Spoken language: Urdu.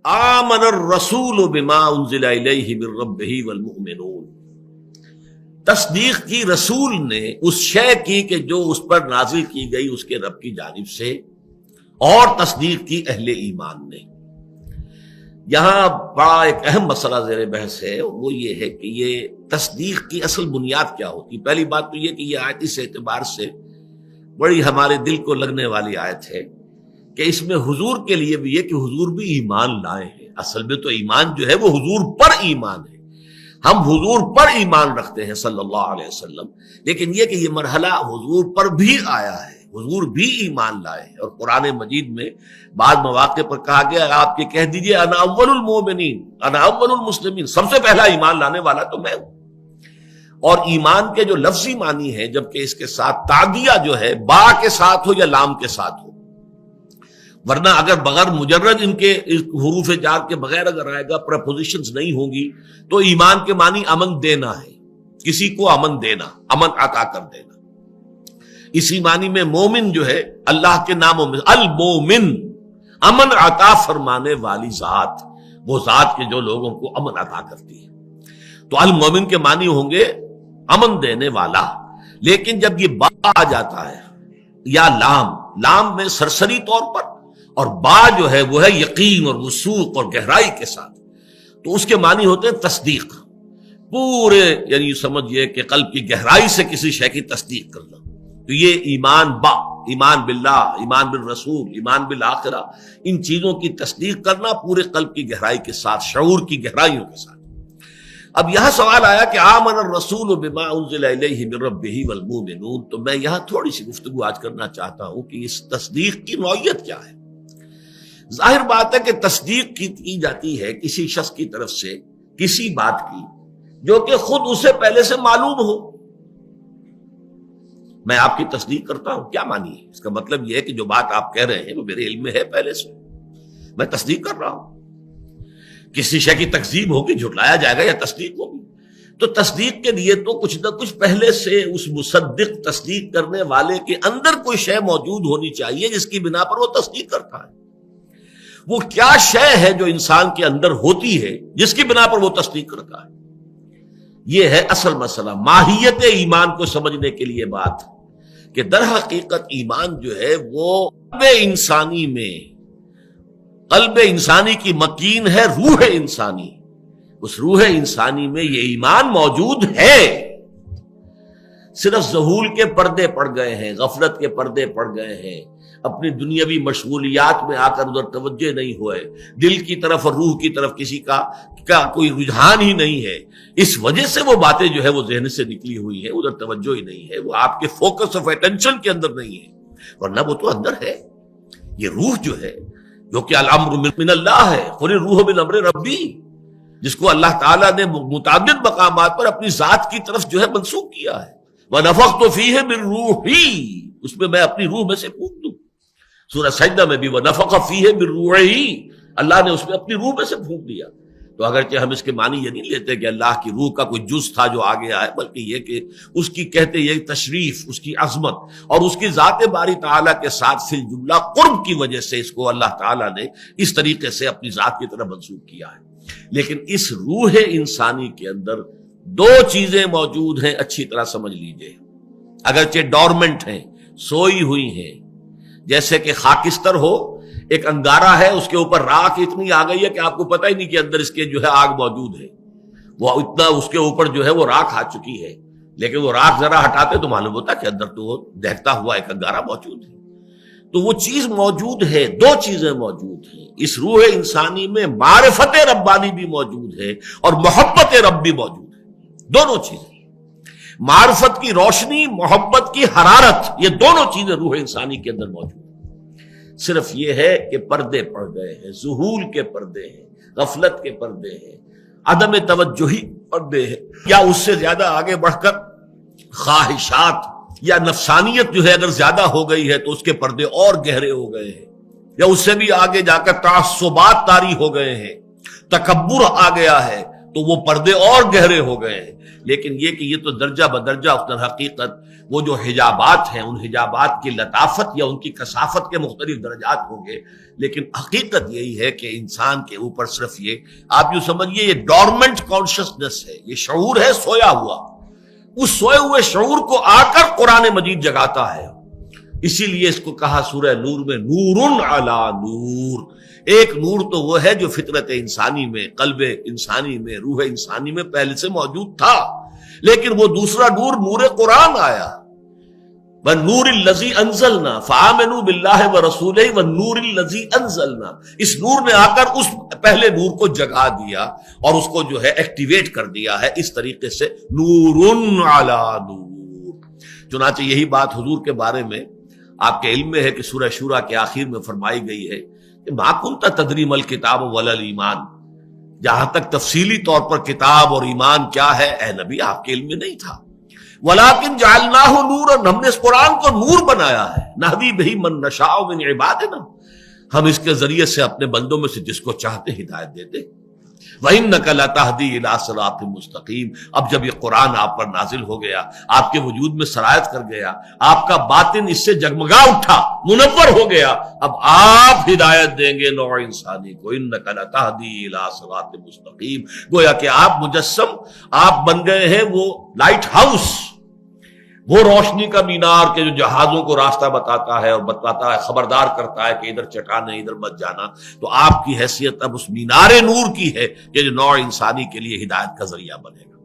آمن الرسول بما انزل الیہ من ربہ والمؤمنون، تصدیق کی رسول نے اس شے کی کہ جو اس پر نازل کی گئی اس کے رب کی جانب سے، اور تصدیق کی اہل ایمان نے۔ یہاں بڑا ایک اہم مسئلہ زیر بحث ہے، وہ یہ ہے کہ یہ تصدیق کی اصل بنیاد کیا ہوتی۔ پہلی بات تو یہ کہ یہ آیت اس اعتبار سے بڑی ہمارے دل کو لگنے والی آیت ہے کہ اس میں حضور کے لیے بھی ہے کہ حضور بھی ایمان لائے ہیں۔ اصل میں تو ایمان جو ہے وہ حضور پر ایمان ہے، ہم حضور پر ایمان رکھتے ہیں صلی اللہ علیہ وسلم، لیکن یہ کہ یہ مرحلہ حضور پر بھی آیا ہے، حضور بھی ایمان لائے ہیں۔ اور قرآن مجید میں بعض مواقع پر کہا گیا آپ یہ کہہ دیجئے انا اول المومنین انا اول المسلمین، سب سے پہلا ایمان لانے والا تو میں ہوں۔ اور ایمان کے جو لفظی معنی ہے، جبکہ اس کے ساتھ تعدیہ جو ہے با کے ساتھ ہو یا لام کے ساتھ ہو، ورنہ اگر بغیر مجرد ان کے حروف جار کے بغیر اگر آئے گا، پریپوزیشنز نہیں ہوں گی، تو ایمان کے معنی امن دینا ہے، کسی کو امن دینا، امن عطا کر دینا۔ اسی معنی میں مومن جو ہے اللہ کے ناموں میں المومن، امن عطا فرمانے والی ذات، وہ ذات کے جو لوگوں کو امن عطا کرتی ہے۔ تو المومن کے معنی ہوں گے امن دینے والا۔ لیکن جب یہ با آ جاتا ہے یا لام میں سرسری طور پر، اور با جو ہے وہ ہے یقین اور وثوق اور گہرائی کے ساتھ، تو اس کے معنی ہوتے ہیں تصدیق، پورے یعنی سمجھئے کہ قلب کی گہرائی سے کسی شے کی تصدیق کرنا۔ تو یہ ایمان با، ایمان باللہ، ایمان بالرسول، ایمان بالآخرہ، ان چیزوں کی تصدیق کرنا پورے قلب کی گہرائی کے ساتھ، شعور کی گہرائیوں کے ساتھ۔ اب یہاں سوال آیا کہ آمن الرسول بما انزل الیہ من ربہ والمؤمنون، تو میں یہاں تھوڑی سی گفتگو آج کرنا چاہتا ہوں کہ اس تصدیق کی نوعیت کیا ہے۔ ظاہر بات ہے کہ تصدیق کی جاتی ہے کسی شخص کی طرف سے کسی بات کی جو کہ خود اسے پہلے سے معلوم ہو۔ میں آپ کی تصدیق کرتا ہوں، کیا معنی ہے اس کا؟ مطلب یہ ہے کہ جو بات آپ کہہ رہے ہیں وہ میرے علم میں ہے پہلے سے، میں تصدیق کر رہا ہوں۔ کسی شے کی تکذیب ہوگی، جھٹلایا جائے گا، یا تصدیق ہوگی، تو تصدیق کے لیے تو کچھ نہ کچھ پہلے سے اس مصدق تصدیق کرنے والے کے اندر کوئی شے موجود ہونی چاہیے جس کی بنا پر وہ تصدیق کرتا ہے۔ وہ کیا شے ہے جو انسان کے اندر ہوتی ہے جس کی بنا پر وہ تصدیق کرتا ہے؟ یہ ہے اصل مسئلہ، ماہیت ایمان کو سمجھنے کے لیے بات کہ در حقیقت ایمان جو ہے وہ قلب انسانی کی مکین ہے، روح انسانی، اس روح انسانی میں یہ ایمان موجود ہے، صرف ذہول کے پردے پڑ گئے ہیں، غفلت کے پردے پڑ گئے ہیں، اپنی دنیاوی مشغولیات میں آ کر ادھر توجہ نہیں ہوئے، دل کی طرف اور روح کی طرف کسی کا کوئی رجحان ہی نہیں ہے، اس وجہ سے وہ باتیں جو ہے وہ ذہن سے نکلی ہوئی ہیں، ادھر توجہ ہی نہیں ہے، وہ آپ کے فوکس آف اٹینشن کے اندر نہیں ہے، ورنہ وہ تو اندر ہے۔ یہ روح جو ہے، جو کہ الامر من اللہ ہے، قل الروح من امر ربی، جس کو اللہ تعالیٰ نے متعدد مقامات پر اپنی ذات کی طرف جو ہے منسوخ کیا ہے، وَنَفَخْتُ فِيهِ مِن رُوحِي، اس میں میں اپنی روح میں سے پھونک دوں۔ سورہ سجدہ میں بھی وَنَفَخَ فِيهِ مِن رُوحِهِ، اللہ نے اس میں اپنی روح میں سے پھونک دیا۔ تو اگرچہ ہم اس کے معنی یہ نہیں لیتے کہ اللہ کی روح کا کوئی جز تھا جو آگے آئے، بلکہ یہ کہ اس کی کہتے یہ تشریف، اس کی عظمت اور اس کی ذات باری تعالیٰ کے ساتھ فی الجملہ قرب کی وجہ سے اس کو اللہ تعالیٰ نے اس طریقے سے اپنی ذات کی طرف منسوب کیا ہے۔ لیکن اس روح انسانی کے اندر دو چیزیں موجود ہیں، اچھی طرح سمجھ لیجئے، اگرچہ ڈورمنٹ ہیں، سوئی ہوئی ہیں، جیسے کہ خاکستر ہو، ایک انگارہ ہے، اس کے اوپر راکھ اتنی آ گئی ہے کہ آپ کو پتہ ہی نہیں کہ اندر اس کے جو ہے آگ موجود ہے، وہ اتنا اس کے اوپر جو ہے وہ راکھ آ چکی ہے، لیکن وہ راکھ ذرا ہٹاتے تو معلوم ہوتا کہ اندر تو وہ دہتا ہوا ایک انگارہ موجود ہے۔ تو وہ چیز موجود ہے، دو چیزیں موجود ہیں اس روح انسانی میں، معرفت ربانی بھی موجود ہے اور محبت رب بھی موجود ہے، دونوں چیزیں، معرفت کی روشنی، محبت کی حرارت، یہ دونوں چیزیں روح انسانی کے اندر موجود ہیں۔ صرف یہ ہے کہ پردے پڑ گئے ہیں، ذہول کے پردے ہیں، غفلت کے پردے ہیں، عدم توجہی پردے ہیں، یا اس سے زیادہ آگے بڑھ کر خواہشات یا نفسانیت جو ہے اگر زیادہ ہو گئی ہے تو اس کے پردے اور گہرے ہو گئے ہیں، یا اس سے بھی آگے جا کر تعصبات طاری ہو گئے ہیں، تکبر آ گیا ہے، تو وہ پردے اور گہرے ہو گئے ہیں. لیکن یہ کہ یہ تو درجہ بدرجہ اس در حقیقت وہ جو حجابات ہیں ان حجابات کی لطافت یا ان کی کثافت کے مختلف درجات ہوں گے. لیکن حقیقت یہی ہے کہ انسان کے اوپر صرف یہ آپ یوں سمجھیے یہ ڈورمنٹ کانشسنس ہے, یہ شعور ہے سویا ہوا. اس سوئے ہوئے شعور کو آ کر قرآن مجید جگاتا ہے. اسی لیے اس کو کہا سورہ نور میں نور علی نور. ایک نور تو وہ ہے جو فطرت انسانی میں, قلب انسانی میں, روح انسانی میں پہلے سے موجود تھا, لیکن وہ دوسرا نور نور قرآن آیا. وَالنُّورِ الَّذِي أَنزَلْنَا فَآمِنُوا بِاللَّهِ وَرَسُولِهِ وَالنُّورِ الَّذِي أَنزَلْنَا. اس نور نے آ کر اس پہلے نور کو جگا دیا اور اس کو جو ہے ایکٹیویٹ کر دیا ہے. اس طریقے سے نور علی نور. چنانچہ یہی بات حضور کے بارے میں آپ کے علم میں ہے کہ سورہ شورى کے آخر میں فرمائی گئی ہے کہ ما کنت تدری ما الکتاب ولا الایمان. جہاں تک تفصیلی طور پر کتاب اور ایمان کیا ہے اے نبی آپ کے علم میں نہیں تھا. ولیکن جعلناہ نورا, ہم نے اس قرآن کو نور بنایا ہے. نہدی بہ من نشاء من عبادنا, ہم اس کے ذریعے سے اپنے بندوں میں سے جس کو چاہتے ہدایت دیتے. وَإِنَّكَ لَتَهْدِي إِلَىٰ صِرَاطٍ مُسْتَقِيمٍ. اب جب یہ قرآن آپ پر نازل ہو گیا, آپ کے وجود میں سرایت کر گیا, آپ کا باطن اس سے جگمگا اٹھا, منور ہو گیا, اب آپ ہدایت دیں گے نوع انسانی کو. إِنَّكَ لَتَهْدِي إِلَىٰ صِرَاطٍ مُسْتَقِيمٍ. گویا کہ آپ مجسم, آپ بن گئے ہیں وہ لائٹ ہاؤس, وہ روشنی کا مینار کہ جو جہازوں کو راستہ بتاتا ہے اور بتاتا ہے, خبردار کرتا ہے کہ ادھر چٹان ہے ادھر مت جانا. تو آپ کی حیثیت اب اس مینار نور کی ہے کہ جو نوع انسانی کے لیے ہدایت کا ذریعہ بنے گا.